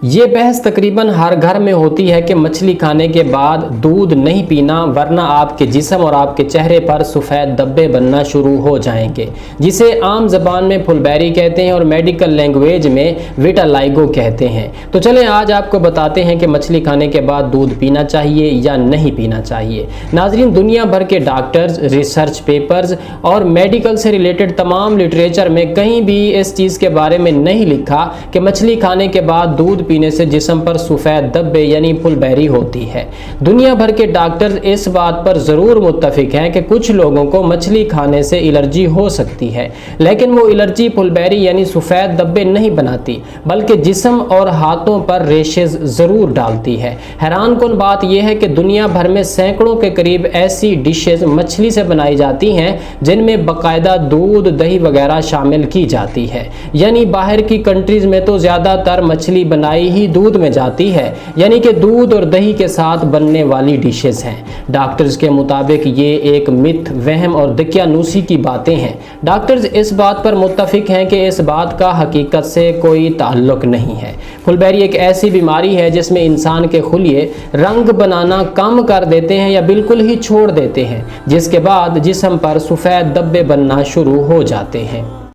ये बहस तकरीबन हर घर में होती है कि मछली खाने के बाद दूध नहीं पीना वरना आपके जिस्म और आपके चेहरे पर सफ़ेद धब्बे बनना शुरू हो जाएंगे, जिसे आम ज़बान में फुलबेरी कहते हैं और मेडिकल लैंग्वेज में विटालाइगो कहते हैं। तो चलें आज आपको बताते हैं कि मछली खाने के बाद दूध पीना चाहिए या नहीं पीना चाहिए। नाज़रीन, दुनिया भर के डॉक्टर्स, रिसर्च पेपर्स और मेडिकल से रिलेटेड तमाम लिटरेचर में कहीं भी इस चीज़ के बारे में नहीं लिखा कि मछली खाने के बाद दूध पीने से जिस्म पर सफ़ेद धब्बे यानी फुलबेरी होती है। दुनिया भर के डॉक्टर इस बात पर ज़रूर मुत्तफिक हैं कि कुछ लोगों को मछली खाने से एलर्जी हो सकती है, लेकिन वो एलर्जी फुलबेरी यानी सफ़ेद धब्बे नहीं बनाती, बल्कि जिस्म और हाथों पर रेशेज ज़रूर डालती है। हैरान कुन बात यह है कि दुनिया भर में सैकड़ों के करीब ऐसी डिशेज मछली से बनाई जाती हैं जिनमें बाकायदा दूध, दही वगैरह शामिल की जाती है। यानी बाहर की कंट्रीज़ में तो ज़्यादातर मछली बनाई ही दूध में जाती है, यानी कि दूध और दही के साथ बनने वाली डिशेस हैं। डॉक्टर्स के मुताबिक ये एक मिथ, वहम और दकियानूसी की बातें हैं। डॉक्टर्स इस बात पर मुत्तफिक हैं कि इस बात का हकीकत से कोई ताल्लुक नहीं है। फुलबेरी एक ऐसी बीमारी है जिसमें इंसान के खुलिये रंग बनाना कम कर देते हैं या बिल्कुल ही छोड़ देते हैं, जिसके बाद जिस्म पर सफ़ेद धब्बे बनना शुरू हो जाते हैं।